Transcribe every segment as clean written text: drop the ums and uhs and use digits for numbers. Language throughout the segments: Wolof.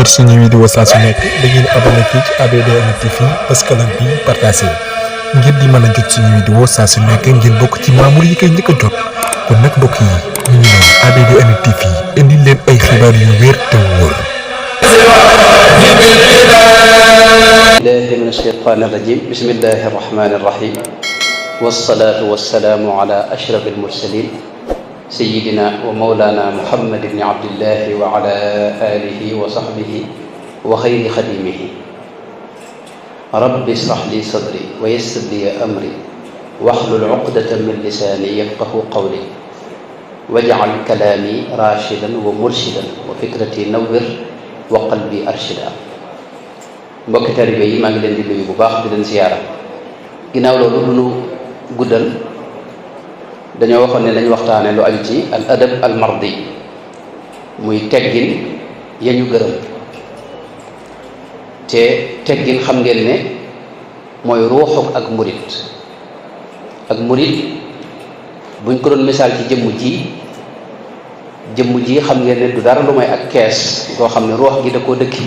jot suñu vidéo saa su nekk da ngeen abonné fii ci ABDN TV bës cloche bi partagé ngir di mën a jot suñu vidéo saa su nekk ngeen bokk ci membre yi koy njëkk a jot kon nag mbokk yi ñu ngi leen ABDN TV indi leen ay xibaar yu wér te wóor. billahi min ashaytaani rajim bismillahi rahmani rahim wassalaatu wassalaamu ala ashrafil mursalin sayyidina wa mawlana muhammad ibni abdillahi wa ala alihi wa sahbihi wa xayri xadimihi rabbi israh li sadri wa yassir li amri wahlul uqdatan min lisaani yafqahu qawli waj'al kalaami rashidan wa murshidan wa fikrati nawwir wa qalbi arshida. mbokki taalibe yi maa ngi leen di nuyu bu baax di leen ziyaara. ginnaaw loolu du nu guddal dañoo waxoon ne lañu waxtaane lu aju ci al adab al mardi muy teggin ya ñu gërëm te teggin xam ngeen ne mooy ruuxu ak murit buñ ko doon misaal ci jëmm ji xam ngeen ne du dara lu may ak kees goo xam ne ruux gi da koo dëkki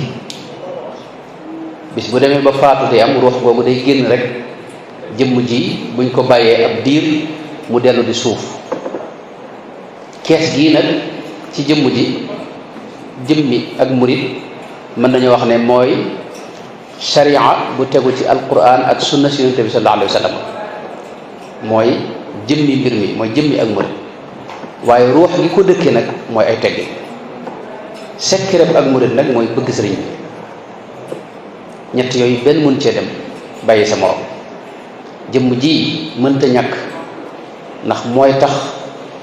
bis bu demee ba faatu day am ruux boobu day génn rek jëmm ji buñ ko bàyyee ab diir mu dellu di suuf. kees gii nag ci jëmmi ak murit mën nañu wax ne mooy sharia bu tegu ci alquran ak sunna si yonent bi sallallahu alayhi wa sallam mooy jëmmi mbir mi mooy jëmmi ak murit waaye ruux gi ko dëkkee nag mooy ay teggi sekkereb ak murit nag mooy bëgg sëriñ bi. ñett yooyu benn mun cee dem bàyyi sa morom. jëmm ji mënta ñàkk ndax mooy tax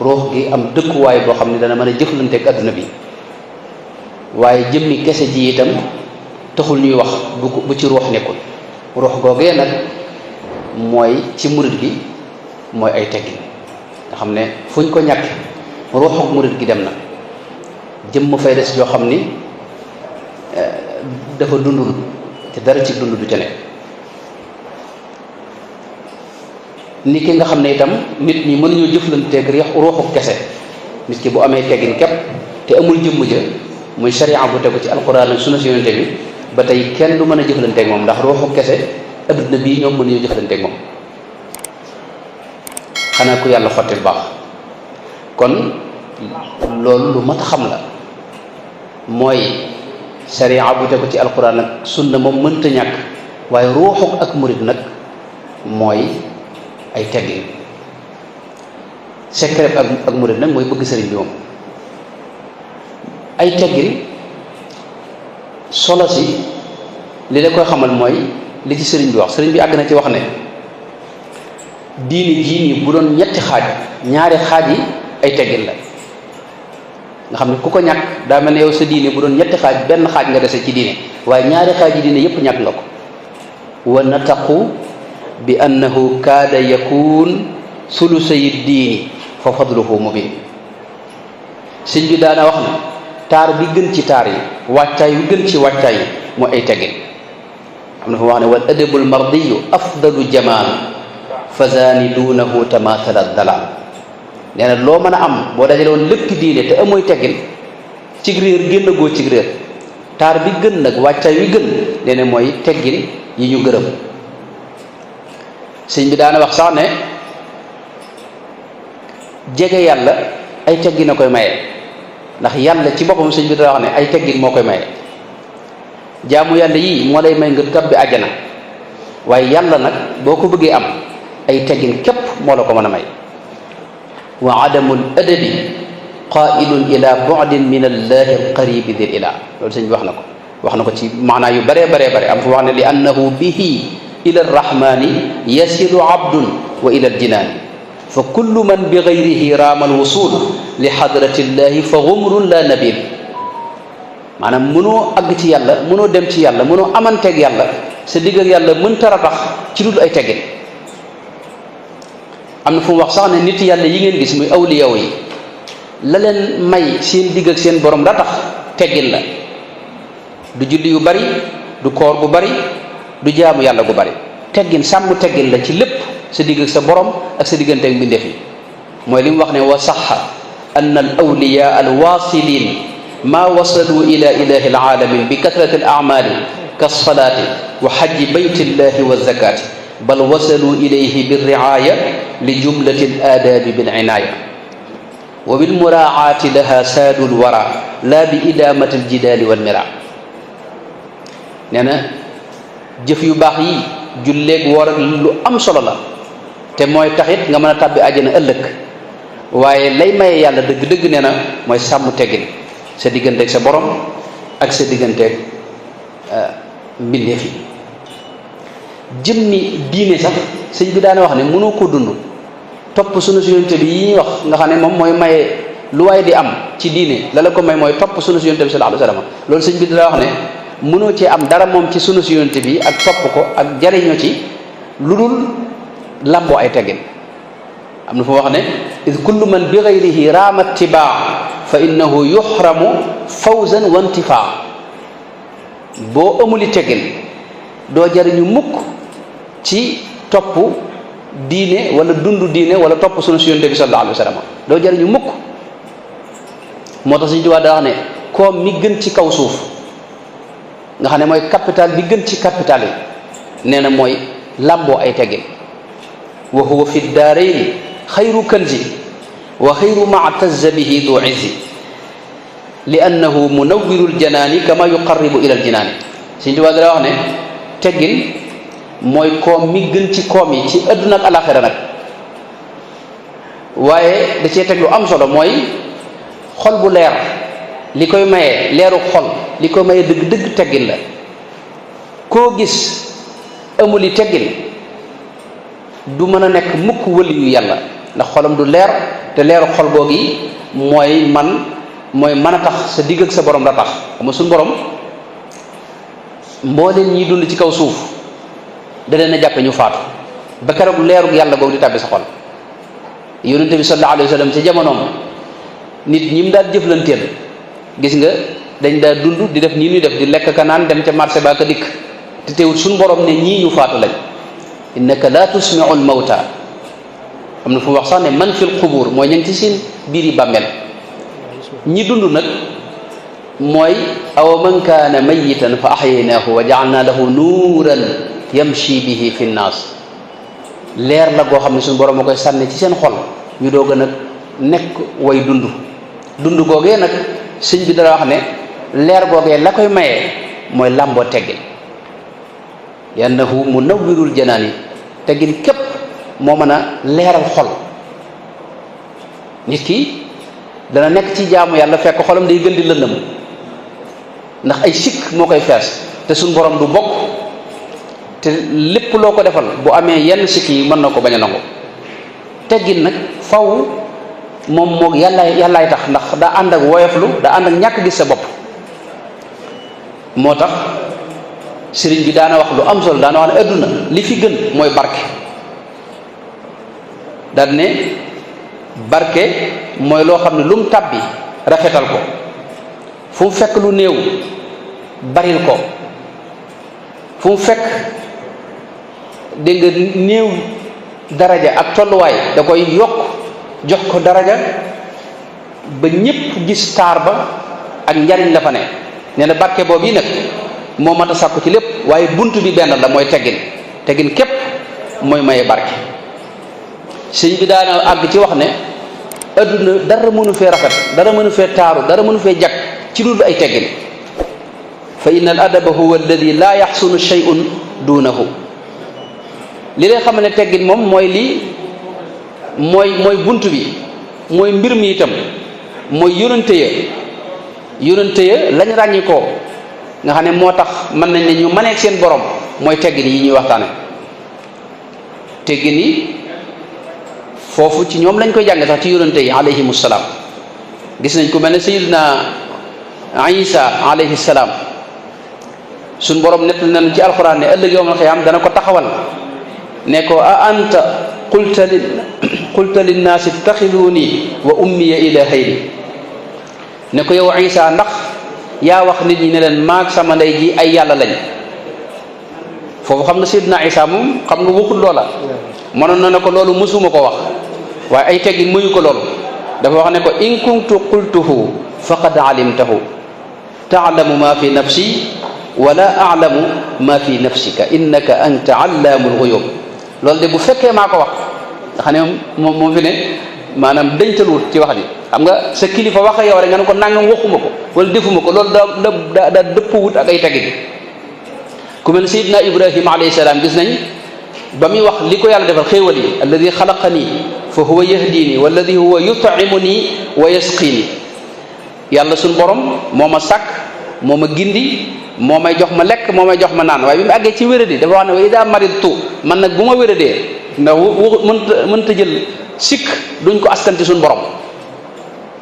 ruux gi am dëkkuwaay boo xam ne dana mën a jëflanteeg adduna bi waaye jëmmi kese ji itam taxul ñuy wax bu ci ruux nekkul. ruux googee nag mooy ci murit gi mooy ay teggin nga xam ne fuñ ko ñàkk ruuxu murit gi dem na jëmm fay des yoo xam ni dafa dundul te dara ci dund du ca nekk. nit ki nga xam ne itam nit ñi mënuñoo jëflanteeg ruuxu kese nit ki bu amee teggin képp te amul jëmm ja muy sharia bu tegu ci alquran ak sunna si yonente bi ba tey kenn du mën a jëflanteeg moom ndax ruuxu kese adduna bii ñoom mënuñoo jëflanteeg moom xanaa ku yàlla xottil baax. kon loolu lu mat a xam la mooy sharia bu tegu ci alquran ak sunna moom mënta ñàkk waaye ruuxu ak murid nag mooy ay teggin. secret ak murid nag mooy bëgg sëriñ bi moom. ay teggin solo si li la koy xamal mooy li ci sëriñ bi wax. sëriñ bi àgg na ci wax ne diini jii nii bu doon ñetti xaaj ñaari xaaj yi ay teggin la nga xam ne ku ko ñàkk daa mel ne yow sa diine bu doon ñetti xaaj benn xaaj nga dese ci diine waaye ñaari xaaj yi diine yépp ñàkk nga ko. wa nataqu bi annahu kaada yakun sulusay diini fa fadluhu mubin. sëñ bi daana wax ne taar bi gën ci taar yi wàccaay wi gën ci wàccaay yi mooy ay teggin. am na fa wax ne wal adabul mardiyu afdalu jamaan fa zaani duunahu tamathala dalal. nee na loo mën a am boo dajale woon lépp diine te amooy teggin cig réer génn goo cig réer. taar bi gën nag wàccaay wi gën nee na mooy teggin yi ñu gërëm. sëñ bi daana wax sax ne jege yàlla ay teggin a koy maye ndax yàlla ci boppam sëñ bi daa wax ne ay teggin moo koy maye. jaamu yàlla yii moo lay may nga tabbi àjjana waaye yàlla nag boo ko bëggee am ay teggin képp moo la ko mën a may. wa adamul adabi qailun ila bu'din min allahi alqaribi dil ila. loolu sëñ bi wax na ko ci maanaa yu baree am fu wax ne li annahu bihi ila arrahmani yasilu abdun wa ila aljinaani fa kullu man bi gayrihi raama alwusul li hadrati llahi fa gumrun la nabil. maanaam mënoo àgg ci yàlla mënoo dem ci yàlla mënoo amanteeg yàlla sa digg ak yàlla mënta ratax ci dul ay teggin. am na fu mu wax sax ne nit yàlla yi ngeen gis muy awliyaw yi la leen may seen digg ak seen borom ratax teggin la. du julli yu bari du koor bu bari du jaamu yàlla gu bari teggin sàmm teggin la ci lépp sa digg ak sa borom ak sa diggante ak mbindeef yi. mooy li mu wax ne wa saxa anna al awliya al wasilin ma wasalu ila ilahi alalamin bi kathrati al-a'mali kas-salati wa hajji baytillahi wa zakati bal wasalu ilayhi bir-ri'aya li jumlati al-adabi bil-'inaya wa bil-mura'ati laha saadul wara la bi idamati al-jidali wal-mira. nee na jëf yu baax yi julleeg woor ak lu am solo la te mooy taxit nga mën a tàbbi àjjana ëllëg, waaye lay maye yàlla dëgg-dëgg nee na mooy sàmm teggin sa digganteeg sa borom ak sa digganteeg mbindeef yi. jëmmi diine sax sëñ bi daana wax ne mënoo ko dund topp sunu yonent bi yi ñuy wax nga xam ne moom mooy maye lu waay di am ci diine la la ko may mooy topp sunu yonent bi sallallahu alayhi wasallam. loolu sëñ bi dana wax ne mënoo cee am dara moom ci sunu yonent bi ak topp ko ak jariñoo ci lu dul lamboo ay teggin. am na fu wax ne id kullu man bi ghayrihi raama ittibaa fa innahu yuhramu fawzan wa intifaa. boo amuli teggin doo jariñu mukk ci topp diine wala dund diine wala topp sunu yonent bi sallallahu alayhi wasallam doo jariñu mukk. moo tax suñu tubaab daa wax ne koom mi gën ci kaw suuf nga xam ne mooy capital bi gën ci capital yi nee na mooy làmboo ay teggin. wa huwa fi daarayni xayru kanzi wa xayru ma tazza bihi du izzi li annahu munawwirul janaani kama yuqarribu ilal jinaani. suñu tubaab daa wax ne teggin mooy koom mi gën ci koom yi ci àdduna ak alaxira nag, waaye da cee teg lu am solo mooy xol bu leer li koy maye leeru xol li koy maye dëgg-dëgg teggin la. koo gis amuli teggin du mën a nekk mukk wëli yu yàlla, ndax xolam du leer te leeru xol googi mooy mën a tax sa digg ak sa borom la tax. xam nga suñu borom mbooleen ñi dund ci kaw suuf da leen a jàppe ñu faatu ba keroog leerug yàlla googu di tàbbi sa xol. yonente bi sallallahu alayhi wa sallam ci jamonoom nit ñi mu daal jëflanteel gis nga dañ daa dund di def nii ñuy def di lekk ka naan dem ca marché ba ka dikk te teewul suñu borom ne ñii ñu faatu lañ. innaka la tusmiu al mawta. am na fu mu wax sax ne man fil qubur mooy ña ngi ci seen biir yi bàmmeel. ñi dund nag mooy aw man kaana mayitan fa ahyaynaahu wa jaalna lahu nuuran yamshi bihi fi nnaas. leer la goo xam ne suñu borom a koy sànni ci seen xol ñu doog a nag nekk way dund googee nag sëñ bi dara wax ne leer googee la koy mayee mooy làmboo teggin. yannahu munawwirul janaani teggin képp moo mën a leeral xol. nit ki dana nekk ci jaamu yàlla fekk xolam day gën di lëndëm ndax ay sikk moo koy fees te suñ borom du bokk te lépp loo ko defal bu amee yenn sikk yi mën na ko bañ a nangu. teggin nag faw moom moo yàllaay tax ndax daa ànd ak woyoflu daa ànd ak ñàkk gis sa bopp. moo tax sëriñ bi daana wax lu am solo daana wax ne adduna li fi gën mooy barke. daal ne barke mooy loo xam ne lu mu tàbbi rafetal ko, fu mu fekk lu néew baril ko, fu mu fekk dégg nga néew daraja ak tolluwaay da koy yokk jox ko daraja ba ñépp gis taar ba ak njariñ la fa ne. nee na barke boobu yi nag moo mat a sàkku ci lépp, waaye bunt bi benn la mooy teggin képp mooy maye barke. sëñ bi daana àgg ci wax ne adduna dara mënu fee rafet, dara mënu fee taaru, dara mënu fee jag ci dul ay teggin. fa inna al adaba huwa alladi laa yaxsunu shay'un duunahu. li lay xam ne teggin moom mooy lii mooy bunt bi, mooy mbir mi itam, mooy yonante ya lañ ràññi ko nga xam ne moo tax mën nañ ne ñu mëneeg seen borom mooy teggin yi ñuy waxtaane. teggin yi foofu ci ñoom lañ koy jànge sax ci yonante yi alayhimu salaam. gis nañ ku mel ne sayyidina Isa alayhi salaam suñ borom nett nañ ci alquran ne ëllëg yawmal qiyaam dana ko taxawal ne ko a anta qulta linnaasi ittaxiduuni wa ummiya ilaahayni. ne ko yow Isa ndax yaa wax nit ñi ne leen maag sama ndey ji ay yàlla lañ. foofu xam nga sayyidina Isa moom xam nga waxul loola, mënoon na ne ko loolu mësuma ko wax, waaye ay teggin muyu ko loolu. dafa wax ne ko in kuntu qultuhu faqad alimtahu taalamu ma fi nafsi wala alamu ma fi nafsika innaka anta allaamul ghuyub loolu de bu fekkee maa ko wax nga xam ne moom fi ne maanaam dencaluwut ci wax ji xam nga sa kilifa wax yow rek nga ne ko nangam waxuma ko wala defuma ko loolu daa dëppwut ak ay teggin ku mel Seydina Ibrahima alayhi salaam gis nañ ba muy wax li ko yàlla defal xéewal yi alladi xalaqanii fa huwa yahdini walladi huwa yut'imuni wa yasqini yàlla suñ borom moo ma sàkk moo ma gindi moo may jox ma lekk moo may jox ma naan waaye bi mu àggee ci wéradi dafa wax ne wa ida maridtu man nag bu ma wéradee ndax mënta jël sikk duñ ko askan ci suñ borom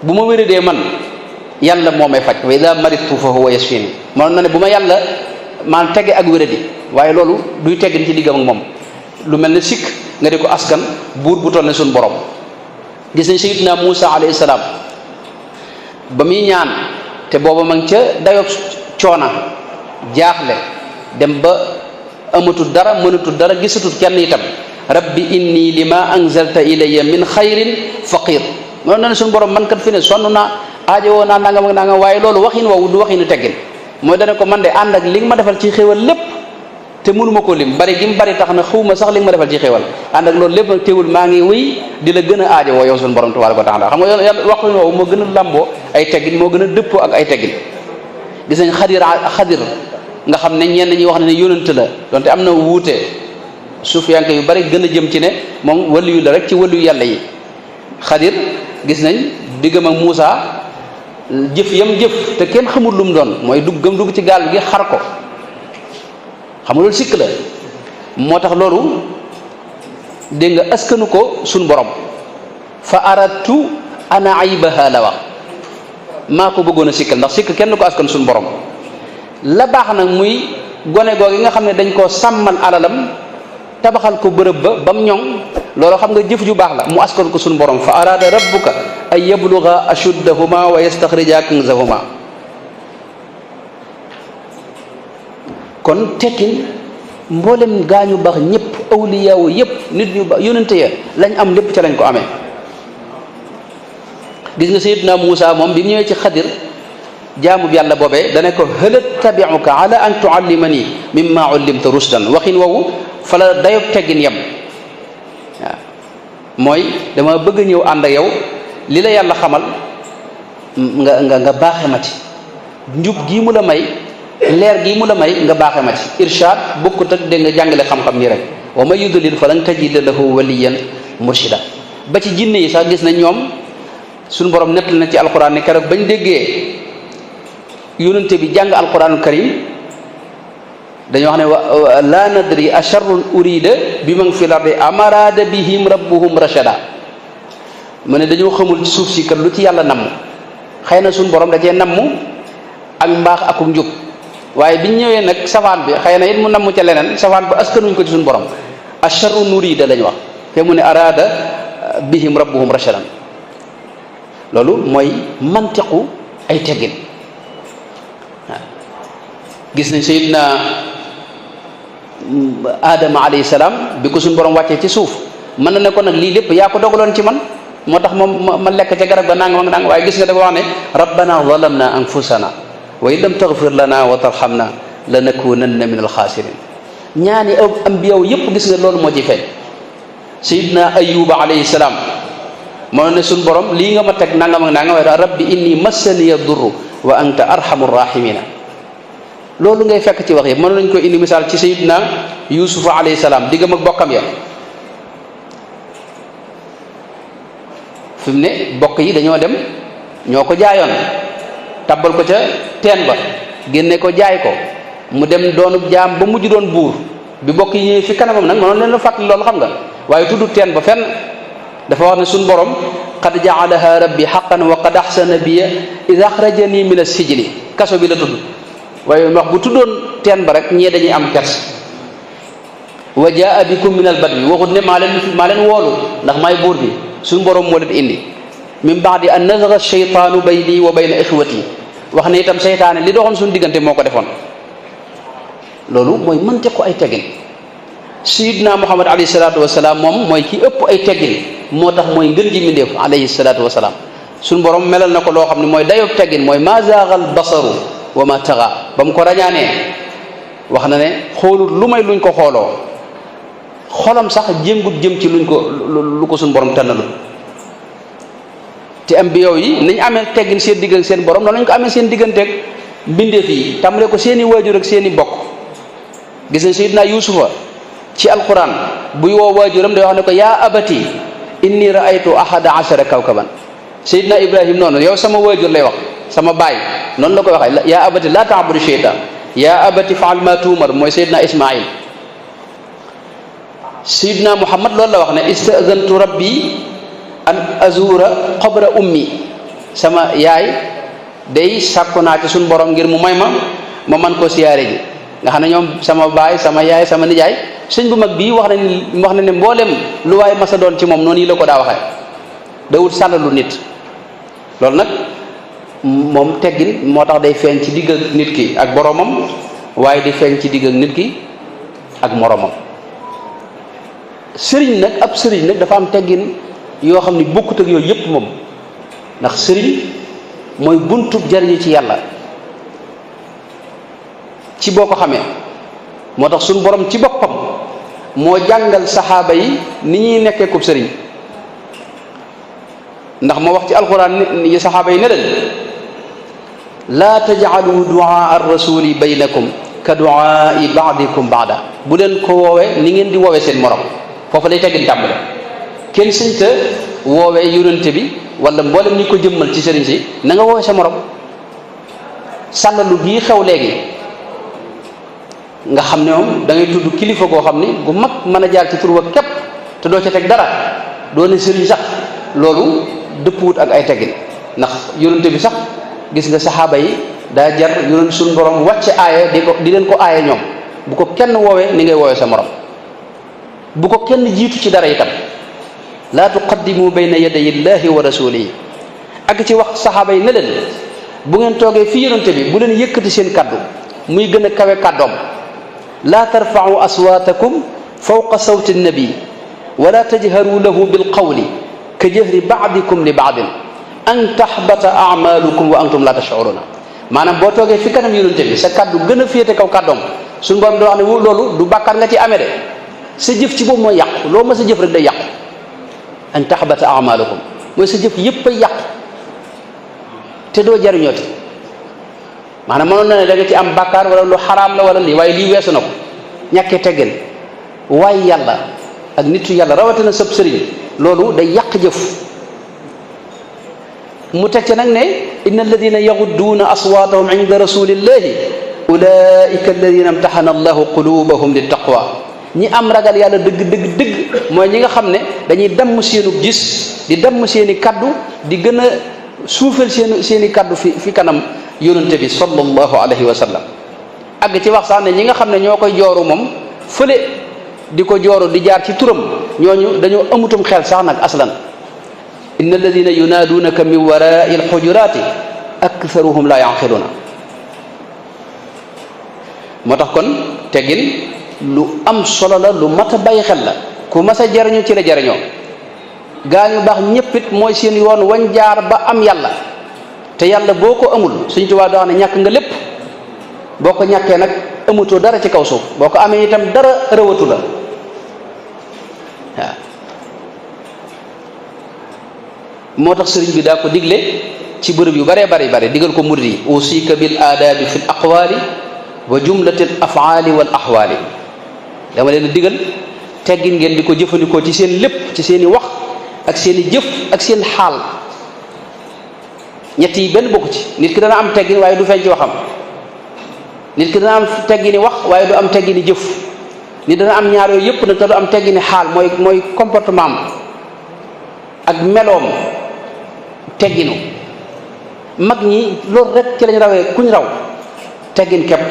bu ma wéradee man yàlla moo may faj wa ida maridtu fa huwa yasfini man na ne bu ma yàlla maan tege ak wéradi waaye loolu duy teggin ci diggam ak moom lu mel ne sikk nga di ko askan buur bu toll ne suñ borom gis nañ sayyidina Muusa alayhi salaam ba muy ñaan te booba ma ngi ca dayob coona jaaxle dem ba amatul dara mënatul dara gisatul kenn itam rabbi inni lima anzalta ilayya min xayrin faqir moo na ne suñu borom man kat fi ne sonn naa aajowoo naa nangam ak nangam waaye loolu waxin woowu du waxinu teggin mooy dana ko man de ànd ak li nga ma defal ci xéewal lépp te mënuma ko lim bari gi mu bari tax na xawma sax li nga ma defal ci xéewal ànd ak loolu lépp nag teewul maa ngi wéy di la gën a aajowoo yow suñu borom tabaaraka wa taala xam nga yàlla waxin woowu moo gën a lamboo ay teggin moo gën a dëppoo ak ay teggin gis nañ xadir nga xam ne ñenn ñi wax ne yónent la donte am na wuute suufiyanke yu bari gën a jëm ci ne moom waliyu la rek ci waliyu yàlla yi xadir gis nañ diggam ak Muusa jëf yam jëf te kenn xamul lu mu doon mooy dugg ci gaal gi xar ko xam nga loolu sikk la moo tax loolu dégg nga askanu ko suñ borom fa aradtu ana aybaha la wax maa ko bëggoon a sikkal ndax sikk kenn ko askan suñu borom la baax nag muy gone googu nga xam ne dañ koo sàmmal alalam tabaxal ko bërëb ba bam ñoŋ loolu xam nga jëf ju baax la mu askan ko suñu borom fa arada rabbuka ay yabluga ashuddahuma wa yastaxrija kanzahuma kon tekkin mboolem gaañu baax ñëpp awliyaawu yëpp nit ñu baax yonente ya lañ am lépp ca lañ ko amee gis nga sayyidina Muusa moom bi mu ñëwee ci xadir jaamu bi yàlla boobee dana ko hal attabi'uka ala an tuallimani mimma ullimta rushdan waxin woowu fa la dayob teggin yem waaw mooy dama bëgg a ñëw ànd ak yow li la yàlla xamal nga baaxe ma ci njub gii mu la may leer gii mu la may nga baaxe ma ci irshad bokkut ak dégg nga jàngale xam-xam nii rek wa man yudlil falan tajida lahu waliyan murshida ba ci jinne yi sax gis na ñoom suñu borom nettali na ci alquran ne keroog bañ déggee yónente bi jàng alquranul karim dañoo wax ne la nadri asharrun urida bi man fil ardi amarada bihim rabbuhum rashada mu ne dañoo xamul ci suuf si kat lu ci yàlla namm xëy na suñu borom da cee namm ak mbaax akuk njub waaye biñ ñëwee nag safaan bi xëy na it mu namm ca leneen safaan ba askanuñ ko ci suñu borom asharrun urida lañ wax te mu ne arada bihim rabbuhum rashadan loolu mooy mantiqu ay teggin waaw gis nañ sayyidina Adama alayhi salaam bi ko suñu borom wàccee ci suuf mën na ne ko nag lii lépp yaa ko dogaloon ci man moo tax moom ma lekk ca garab ga nangam ak nangam waaye gis nga dafa wax ne rabbana zalamna anfusana wa in lam taghfir lana wa tarhamna lanakunanna min alxaasirin ñaani ambiyaw yépp gis nga loolu moo ci feeñ sayyidina Ayyuba alayhi salaam moo ne suñ borom lii nga ma teg nangam ak nangam waaye rabbi inni massaniya durru wa anta arhamur rahimina loolu ngay fekk ci wax yi mën nañ ko indi misaal ci sayyidina Yuusufa alayhi salaam diggam ak bokkam ya fi mu ne bokk yi dañoo dem ñoo ko jaayoon tabbal ko ca teen ba génne ko jaay ko mu dem doonu jaam ba mujj doon buur bi bokk yi ñëwee fi kanamam nag mënoon leen la fàttali loolu xam nga waaye tudd teen ba fenn dafa wax ne suñ borom qad jaalaha rabbi haqqan wa qad ahsana biya ida axrajani min as-sijni kaso bi la tudd waaye wax bu tuddoon teen ba rek ñee dañuy am kers wa jaa bikum min al-badwi waxut ne maa leen woolu ndax maay buur bi suñ borom moo leen indi min baadi an nazagha ash-shaytaanu bayni wa bayna ixwati wax ne itam seytaane li doxoon suñu diggante moo ko defoon loolu mooy mënte ko ay teggin sayidna Muhammad alayhi salaatu wasalaam moom mooy ki ëpp ay teggin moo tax mooy ngën ji mindeef alayhi salaatu wasalaam suñu borom melal na ko loo xam ne mooy dayob teggin mooy ma zaagal basaru wa ma taxa ba mu ko rañaanee wax na ne xoolul lu may luñ ko xooloo xolam sax jéngut jëm ci luñ ko lu ko suñ borom tànnalul te ambiya yi nañ amee teggin seen digg ak seen borom noonu lañ ko amee seen digganteeg mbindeef yi tàmbale ko seeni waajur ak seeni bokk gis nañ sayyidina yusufa ci alquran buy woo waajuram day wax ne ko yaa abati inni raaytu ahada ashara kawkaban sayyidina ibrahim noonu yow sama waajur lay wax sama baay noonu la koy waxee yaa abati laa ta'budu shaytaan yaa abati faal ma tuumar mooy sayyidina ismail sayyidina muhammad loolu la wax ne istazantu rabbi an azura qabra ummi sama yaay day sàkku naa ci suñu borom ngir mu may ma man koo siyaare ji nga xam ne ñoom sama baay sama yaay sama nijaay sëñ bu mag bii wax na ne mboolem lu waaye masa doon ci moom noonu yi la ko daa waxee dawut sàllalu nit loolu nag moom teggin moo tax day feeñ ci digg ak nit ki ak boromam waaye di feeñ ci digg ak nit ki ak moromam sëriñ nag ab sëriñ nag dafa am teggin yoo xam ni bokkut ak yooyu yépp moom ndax sëriñ mooy buntub jariñu ci yàlla ci boo ko xamee moo tax suñu borom ci boppam moo jàngal saxaaba yi ni ñuy nekkee kub sëriñ ndax moo wax ci alquran yi saxaaba yi ne leen laa tajcalu duaa ar-rasuli baynakum ka duaai baadikum baada bu leen ko woowee ni ngeen di woowee seen morom foofu lay teggin tàmbale kenn sëñta woowee yonente bi wala mboolem ñi ko jëmmal ci sëriñ si na nga woowee sa morom sàllalu gii xew léegi nga xam ne moom da ngay tudd kilifa goo xam ni gu mag mën a jaar ci tur wa képp te doo ca teg dara doo ne sëriñ sax loolu dëppwut ak ay teggin ndax yonente bi sax gis nga saxaaba yi daa jar yonent suñu borom wàcce aaya di leen ko aaya ñoom bu ko kenn woowee ni ngay woowee sa morom bu ko kenn jiitu ci dara itam laa tuqaddimu bayna yaday illahi wa rasulihi ak ci wax saxaaba yi ne leen bu ngeen toogee fi yonente bi bu leen yëkkati seen kaddu muy gën a kawe kàddoom laa tarfa'u aswaatakum fawqa sawti nnabi wala tajharu lahu bilqawli ka jahri ba'dikum li ba'din an tahbata a'malukum wa antum la tash'uruna maanaam boo toogee fi kanam yonente bi sa kaddu gën a féete kaw kàddoom suñu borom doo wax ne loolu du bàkkaar nga ci amee de sa jëf ci boobu mooy yàqu loo ma sa jëf rek day yàqu an tahbata a'malukum mooy sa jëf yépp ay yàqu te doo jariñooti maanaam mënoon na ne da nga ci am bàkkaar wala lu xaraam la wala lii waaye lii weesu na ko ñàkkee teggin waaye yàlla ak nitu yàlla rawatina sëb sëriñ loolu day yàq jëf mu teg ca nag ne inna alladina yaxudduuna aswaatahum inda rasulillahi ulaika alladina imtaxana allahu qulubahum li taqwa ñi am ragal yàlla dëgg mooy ñi nga xam ne dañuy damm seenu gis di damm seeni kaddu di gën a suufel seeni kaddu fi kanam yonente bi sallallahu alayhi wa sallam àgg ci wax sax ne ñi nga xam ne ñoo koy jooru moom fële di ko jooru di jaar ci turam ñooñu dañoo amutum xel sax nag aslan inna alladina yunaaduunaka min warai alxujuraati aktharuhum la yanqiluna moo tax kon teggin lu am solo la lu mat a bàyyi xel la ku mas a jariñu ci la jariñoo gaa ñu baax ñëppit mooy seen yoon wañ jaar ba am yàlla te yàlla boo ko amul Sëñ Tuubaa daa wax ne ñàkk nga lépp boo ko ñàkkee nag amatoo dara ci kaw suuf boo ko amee itam dara rëwatu la waaw moo tax sëriñ bi daa ko digle ci bërëb yu baree bari digal ko murid yi usika bil aadaabi fi l aqwaali wa jumlatil afaali wal axwaali dama leen digal teggin ngeen di ko jëfandikoo ci seen lépp ci seen i wax ak seen i jëf ak seen xaal ñett yi benn bokku ci nit ki dana am teggin waaye du feeñ ci waxam nit ki dana am teggini wax waaye du am teggini jëf nit dana am ñaar yooyu yëpp nag te du am teggini xaal mooy comportement am ak meloom tegginu mag ñi loolu rek ci lañ rawee kuñ raw teggin kepp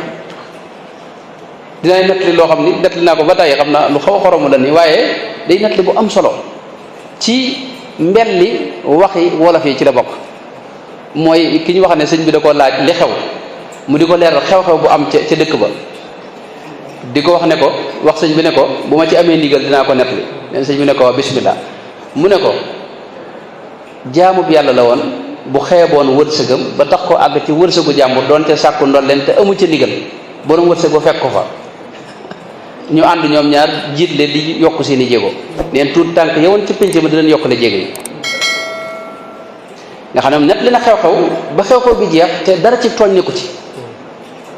dinaay nettali loo xam ni nettali naa ko ba tey xam naa lu xaw a xoromu la ni waaye day nettali bu am solo ci mbelli waxi wolof yi ci la bokk mooy ki ñu wax ne sëñ bi da ko laaj li xew mu di ko leeral xew-xew bu am ca dëkk ba di ko wax ne ko wax sëñ bi ne ko bu ma ci amee ndigal dinaa ko nettali leen sëñ bi ne ko bismillah mu ne ko jaamub yàlla la woon bu xeeboon wërsëgam ba tax ko àgg ci wërsëgu jàmbur doon ca sàkku ndol leen te amu ca ndigal borom wërsëg ba fekk ko fa ñu ànd ñoom ñaar jiitle di yokk seeni jéego neen tuut tànk yowoon ci pénc ma di leen yokkale jéego yi nga xam ne net li na xew-xew ba xew-xew bi jeex te dara ci tooñ nekku ci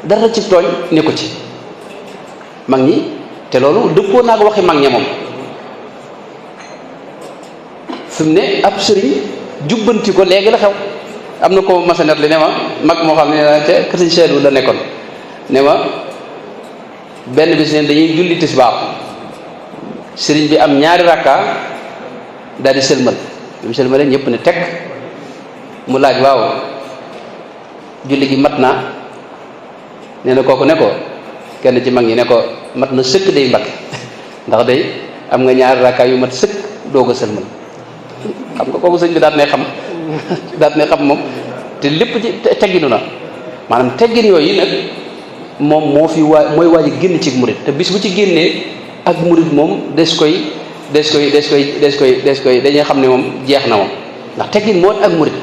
dara ci tooñ nekku ci mag ñi te loolu dëppoo naa ko waxi mag ña moom fi mu ne ab sëriñ jubbanti ko léegi la xew am na ko masa net li ne ma mag moo xam ne ca kër Sëñ Seedu la nekkoon ne ma benn bis ne dañuy julli tisbaar sëriñ bi am ñaari rakka daal di sëlmal bi mu sëlmale ñëpp ne teg mu laaj waaw julli gi mat naa nee na kooku ne ko kenn ci mag ñi ne ko mat na sëkk day Mbakke ndax day am nga ñaari rakka yu mat sëkk doog a sëlmal xam nga kooku sëñ bi daat ne xam moom te lépp ci tegginu na maanaam teggin yooyu nag moom mooy waaj a génn ci murit te bis bu ci génnee ak murit moom des koy dañuy xam ne moom jeex na moom ndax teggin moo ak murit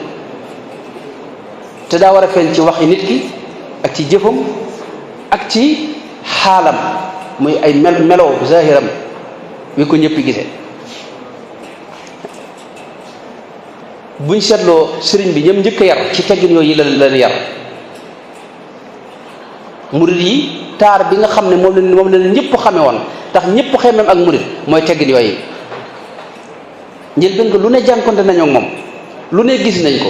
te daa war a feeñ ci waxi nit ki ak ci jëfam ak ci xaalam muy ay melow zahiram wi ko ñëpp gisee buñ seetloo sëriñ bi ñoom njëkk a yar ci teggin yooyu la leen yar murit yi taar bi nga xam ne moom la leen ñëpp xame woon tax ñëpp xemeem ak murit mooy teggin yooyu njëlbéen ko lu ne jànkonte nañoo ak moom lu ne gis nañ ko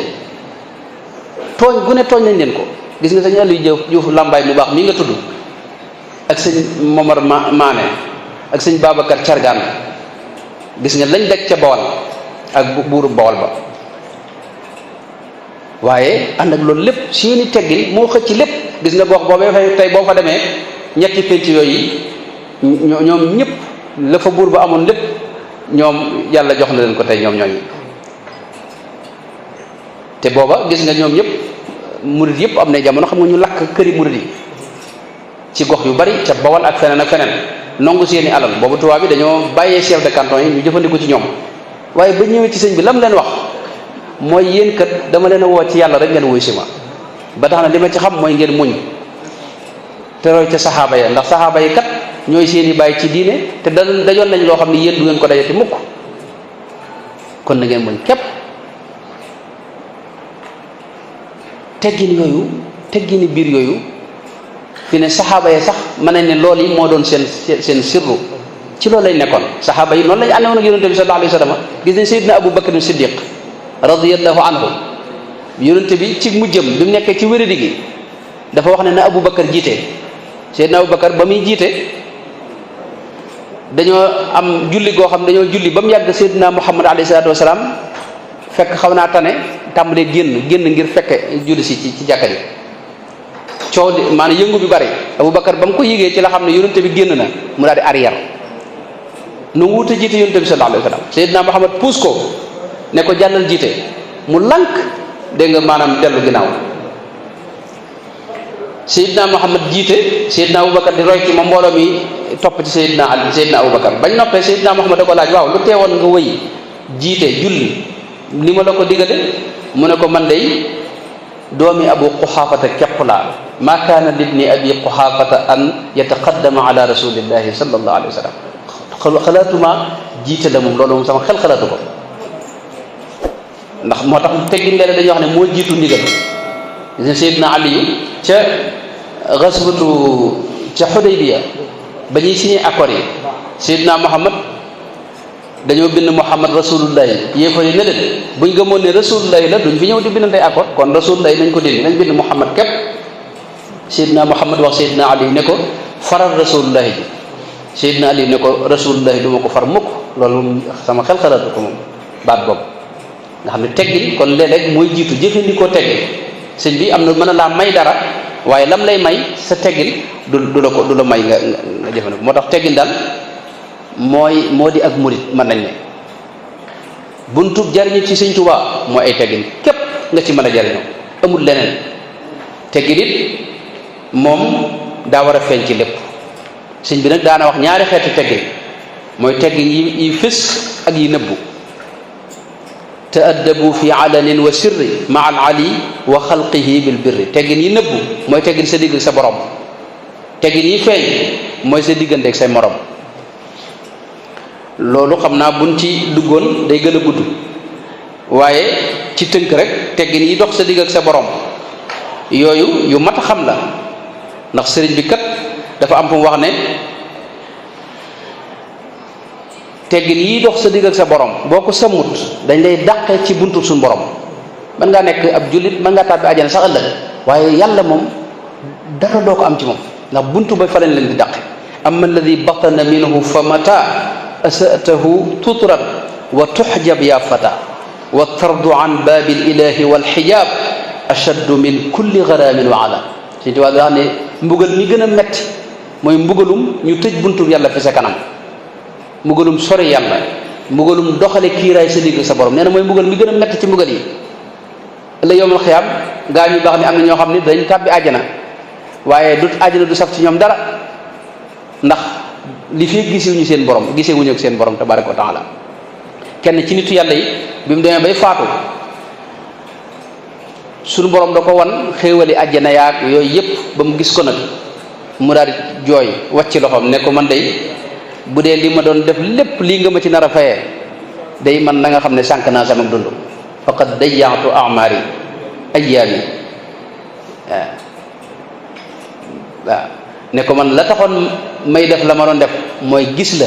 tooñ gu ne tooñ nañ leen ko gis nga sëñ Aliou Diouf Lambaay mu baax mii nga tudd ak sëñ Momar Maane ak sëñ Babacar Cargaan gis nga lañ daj ca Bawal ak buuru Bawal ba waaye ànd ak loolu lépp seeni teggin moo xëcc lépp gis nga gox boobee fay tey boo fa demee ñetti pénc yooyu ñoom ñëpp la fa buur ba amoon lépp ñoom yàlla jox na leen ko tey ñoom ñooñu te booba gis nga ñoom ñëpp murid yëpp am na jamono xam nga ñu lakk këri murid yi ci gox yu bari ca Bawal ak feneen nongu seeni alal boobu tubaab bi dañoo bàyyee chef de canton yi ñu jëfandiku ci ñoom waaye ba ñëwee ci sëñ bi lam leen wax mooy yéen kat dama leen a woo ci yàlla rek ngeen wuy si ma ba tax na li ma ci xam mooy ngeen muñ te roy ca saxaaba ya ndax saxaaba yi kat ñooy seeni bàyyi ci diine te dajoon nañ loo xam ne yéen du ngeen ko dajati mukk kon na ngeen muñ képp teggini biir yooyu fi ne saxaaba yi sax mën nañ ne loolu yi moo doon seen sirru ci loolu lañ nekkoon saxaaba yi noonu lañ àndoon ak yonente bi sallallahu alayhi wa sallam gis nañ Seydina Abu Bakr Siddiq radiyallahu anhu yonente bi ci mujjëm bi mu nekkee ci wéradi gi dafa wax ne na Abu Bakar jiite Seydina Abu Bakar ba muy jiite dañoo am julli goo xam dañoo julli ba mu yàgg Seydina Muhammad alayhi salaatu wasalaam fekk xaw naa tane tàmbalee génn ngir fekke julli si ci jàkka ji coow di maanaam yëngu bi bari Abu Bakar ba mu ko yëgee ci la xam ne yonente bi génn na mu daal di arrière nu mu wute jiite yonente bi sallallahu alayhi wasallam Seydina Muhammad puus ko ne ko jàllal jiite mu lànk dégg nga maanaam dellu ginnaaw Seydina Muhammad jiite Seydina Aboubacar di roy ci moom mbooloo mi topp ci Seydina Ali Seydina Aboubacar bañ noppee Seydina Muhammad da ko laaj waaw lu teewoon nga wëy jiite julli ni ma la ko digale mu ne ko man day doomi Abu Quhaafata képp laa maa kaana libni abi Quhaafata an yataqaddama ala rasulillahi sallallahu alayhi wa sallam xalaatuma jiite la moom loolu moom sama xel xalaatu ko ndax moo tax teggin leele dañuy wax ne moo jiitu ndigal gis nga Seydina Aliyu ca xaswatu ca Xudaybiya ba ñuy signé accord yi Seydina Muhammad dañoo bind Muhammad rasulullahi yée ko yi ne leen buñ gëmoon ne rasulullahi la duñ fi ñëw di bindante accord kon rasulullahi nañ ko dindi nañ bind Muhammad képp Seydina Muhammad wax Seydina Aliyu ne ko faral rasulullahi ji Seydina Aliyu ne ko rasulullahi du ma ko far mukk loolu moom sama xel xalaatu ko moom baat boobu nga xam ne teggin kon léeg-léeg mooy jiitu jëfandikoo teggin sëñ bi am na mën a laa may dara waaye lam lay may sa teggin du la may nga jëfandikoo moo tax teggin daal moo di ak murit mën nañ ne buntub jariñu ci sëñ Tuubaa mooy ay teggin képp nga ci mën a jariñoo amul leneen teggin it moom daa war a feeñ ci lépp sëñ bi nag daana wax ñaari xeeti teggin mooy teggin yi fës ak yi nëbbu taaddabu fi alanin wa sirri ma al ali wa xalqihi bil birri teggin yi nëbbu mooy teggin sa digg sa borom teggin yi feeñ mooy sa diggante ak say morom loolu xam naa buñ ci duggoon day gën a gudd waaye ci tënk rek teggin yi dox sa digg ak sa borom yooyu yu mat a xam la ndax sëriñ bi kat dafa am fu mu wax ne teggin yi dox sa digg ak sa borom boo ko sàmmut dañ lay dàqee ci buntu suñu borom mën ngaa nekk ab jullit mën ngaa tàbbi àjjana sax ëllëg waaye yàlla moom dara doo ko am ci moom ndax buntu ba fa lañ leen di dàqe amma alladi batana minhu fa mata asatahu tutrat wa tuxjab ya fata wa tardu an babil ilahi wal xijaab ashaddu min kulli garamin wa ala si di wax ne mbugal mi gën a metti mooy mbugalum ñu tëj buntu yàlla fi sa kanam mbugalum sori yàlla mbugalum doxale kiiraay sa digg sa borom nee na mooy mbugal mi gën a metti ci mbugal yi la yowmal xiyaam gaa ñu baax ni am na ñoo xam ne dañ tàbbi àjjana waaye du àjjana du saf ci ñoom dara ndax li fi gisewuñu seen borom gisewuñu ak seen borom tabaraka wa taala kenn ci nitu yàlla yi bi mu demee bay faatu suñu borom da ko wan xéewali àjjana yaag yooyu yëpp ba mu gis ko nag mu daal di jooy wàcc loxoom ne ko man day bu dee li ma doon def lépp lii nga ma ci nar a fayee day man na nga xam ne sànq naa sama dund faqad dayyaatu amaari ayyaami waaw ne ko man la taxoon may def la ma doon def mooy gis la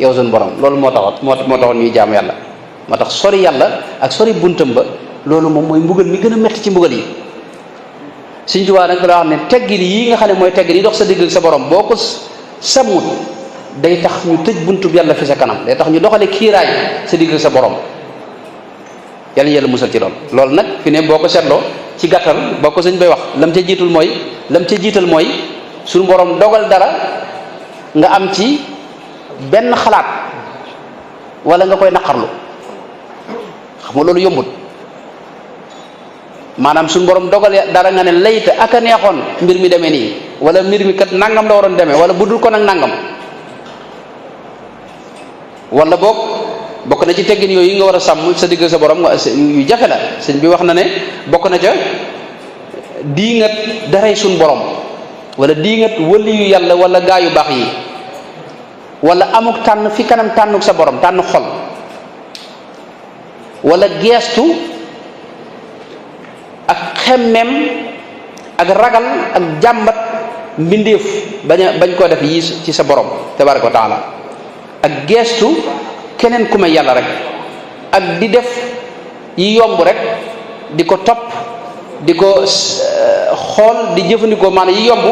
yow suñu borom loolu moo taxoon ñuy jaam yàlla moo tax sori yàlla ak sori buntam ba loolu moom mooy mbugal mi gën a metti ci mbugal yi Sëñ Tuubaa nag daa wax ne teggin yi nga xam ne mooy teggin yi dox sa digg ak sa borom boo ko sàmmut day tax ñu tëj buntu yàlla fi sa kanam day tax ñu doxale kiiraay sa digg ak sa borom yàlla yàlla musal ci loolu nag fi ne boo ko seetloo ci gàttal boo ko sëñ bay wax lam ca jiital mooy suñu borom dogal dara nga am ci benn xalaat wala nga koy naqarlu xam nga loolu yombut maanaam suñu borom dogal dara nga ne layta ak a neexoon mbir mi demee nii wala mbir mi kat nangam la waroon demee wala bu dul ko nag nangam wala bokk na ci teggin yooyu nga war a sàmm sa digg sa borom yu jafe la sëñ bi wax na ne bokk na ca diingat daray suñu borom wala diingat wëli yu yàlla wala gaa yu baax yi wala amuk tànn fi kanam tànnuk sa borom tànn xol wala geestu ak xemmem ak ragal ak jàmbat mbindeef bañ koo def yii ci sa borom tabaraka wa taala ak geestu keneen ku may yàlla rek ak di def yi yomb rek di ko topp di ko xool di jëfandikoo maanaam yi yomb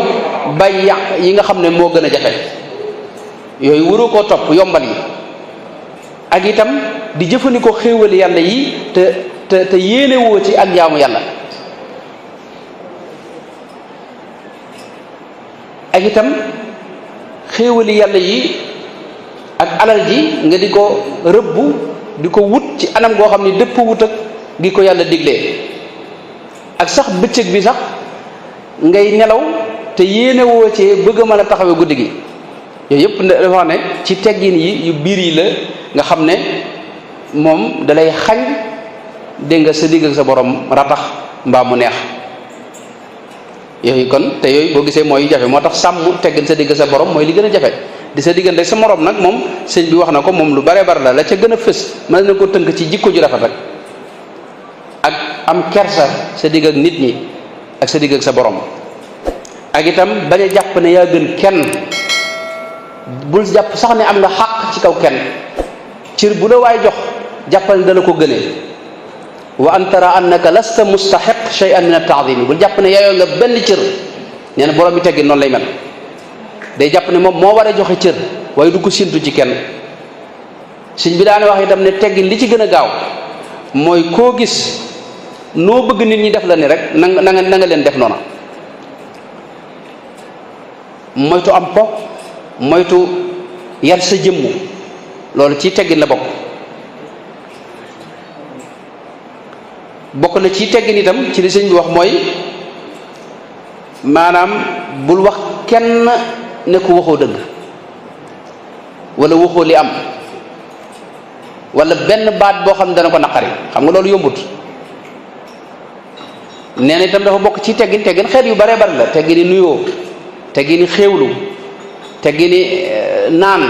bay yàq yi nga xam ne moo gën a jafe yooyu waru koo topp yombal yi ak itam di jëfandikoo xéewali yàlla yi te yéene woo ci ak jaamu yàlla ak itam xéewali yàlla yi ak alal ji nga di ko rëbbu di ko wut ci anam goo xam ne dëpp wut ak gi ko yàlla diglee ak sax bëccëg bi sax ngay nelaw te yéene woo cee bëgg a mën a taxawee guddi gi yooyu yëpp dafa wax ne ci teggin yi yu biir yi la nga xam ne moom dalay xañ dégg nga sa digg ak sa borom ratax mbaa mu neex yooyu kon te yooyu boo gisee mooy jafe moo tax sàmm teggin sa digg sa borom mooy li gën a jafe di sa diggante sa morom nag moom sëñ bi wax na ko moom lu bare bare la ca gën a fës mën na ko tënk ci jikko ju rafet rek ak am kersa sa digg ak nit ñi ak sa digg ak sa borom ak itam bañ a jàpp ne yaa gën kenn bul jàpp sax ne am nga xàq ci kaw kenn cër bu la waay jox jàppal ne dala ko gënee wa an tara annaka lasta mustaxiq shay'an min at-ta'zim bul jàpp ne yaayoo nga benn cër nee na borom bi teggi noonu lay mel day jàpp ne moom moo war a joxe cër waaye du ko séntu ci kenn sëñ bi daane wax itam ne teggin li ci gën a gaaw mooy koo gis noo bëgg nit ñi def la ni rek na nga leen def noona moytu am po moytu yar sa jëmm loolu ci teggin la bokk na ci teggin itam ci li sëñ bi wax mooy maanaam bul wax kenn ne ko waxoo dëgg wala waxoo li am wala benn baat boo xam ne dana ko naqari xam nga loolu yombut. nee na itam dafa bokk ci teggin xeet yu bare bari la teggini nuyoo teggini xéewlu teggini naan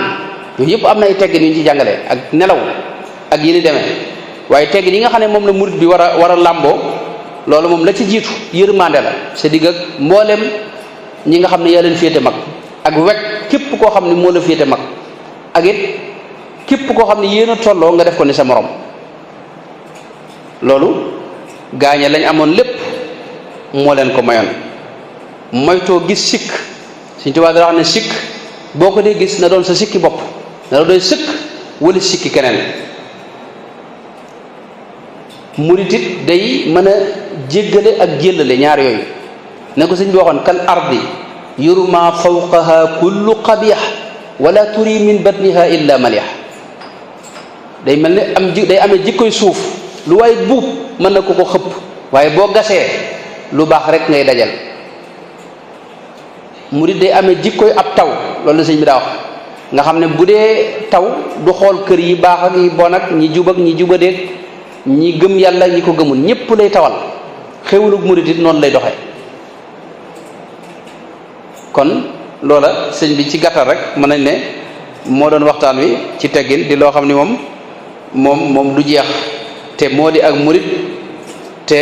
yooyu yëpp am na ay teggin yu ñu ci jàngale ak nelaw ak yi ni demee waaye teggin yi nga xam ne moom la murit bi war a làmboo loolu moom la ci jiitu yërmande la sa digg ak mboolem ñi nga xam ne yaa leen féete mag ak wekk képp koo xam ne moo la féete mag ak it képp koo xam ne yéen a tolloo nga def ko ni sa morom loolu gaañe lañ amoon lépp moo leen ko mayoon moytoo gis sikk Sëñ Tuubaa dara wax ne sikk boo ko dee gis na doon sa sikki bopp na la doy sëkk wala sikki keneen murit it day mën a jéggale ak jéllale ñaar yooyu ne ko sëñ bi waxoon kal ardi yurma fawqaha kullu qabih wala turi min batniha illa malih day mel ne day amee jikkoy suuf lu waay buub mën na ko xëpp waaye boo gasee lu baax rek ngay dajal murit day amee jikkoy ab taw loolu la sëñ bi daa wax nga xam ne bu dee taw du xool kër yi baax ak yi bon ak ñi jub ak ñi jubadeeg ñi gëm yàlla ñi ko gëmul ñépp lay tawal xéwalug murit it noonu lay doxee kon loola sëñ bi ci gàttal rek mën nañ ne moo doon waxtaan wi ci teggin di loo xam ni moom du jeex te moo di ak murit te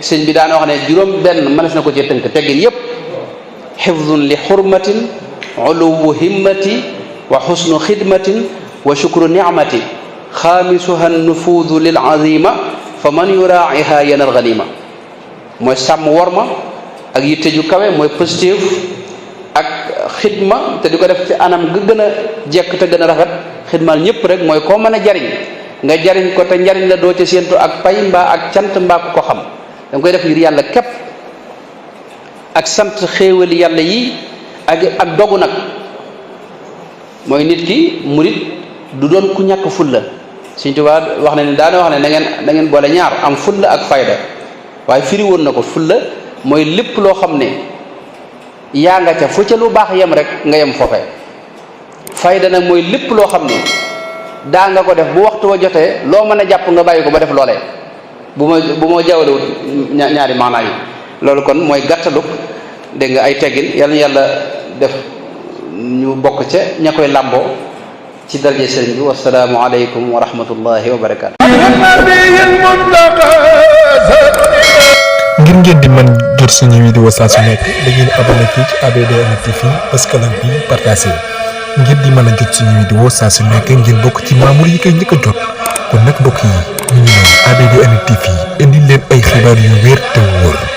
sëñ bi daana wax ne juróom benn mënees na ko ci tënk teggin yépp xifdun li xurmatin uluwu himmati wa xusnu xidmatin wa shukru nicmati xaamisuha nufuudu lil azima fa man yuraaciha yanal ganima mooy sàmm worma ak yitte ju kawe mooy positif ak xidma te di ko def ci anam ga gën a jekk te gën a rafet xidmal ñëpp rek mooy koo mën a jariñ nga jariñ ko te njariñ la doo ca séentu ak pay mbaa ak cant mbaa ku ko xam da nga koy def ngir yàlla képp ak sant xéewali yàlla yi ak dogu nag mooy nit ki murit du doon ku ñàkk fulla Sëñ Tuubaa wax na ne daana wax ne na ngeen boole ñaar am fulla ak fayda waaye firi woon na ko fulla mooy lépp loo xam ne yaa nga ca fu ca lu baax yem rek nga yem foofee fayda nag mooy lépp loo xam ne daa nga ko def bu waxtu wa jotee loo mën a jàpp nga bàyyi ko ba def loolee bu ma jawalewut ñaari maanaa yi loolu kon mooy gàttaluk dégg nga ay teggin yàlla def ñu bokk ca ña koy làmboo ci darje sëriñ bi wasalaamu aleykum wa rahmatullahi wa barakaatu. ngir ngeen di mën jot suñu vidéo saa su nekk da ngeen abonné fii ci ABDN TV bës cloche bi partagé ngir di mën a jot suñu vidéo saa su nekk ngeen bokk ci membre yi koy njëkk a jot kon nag mbokk yi ñu ngi noonu ABDN TV indi leen ay xibaar yu wér te wóor.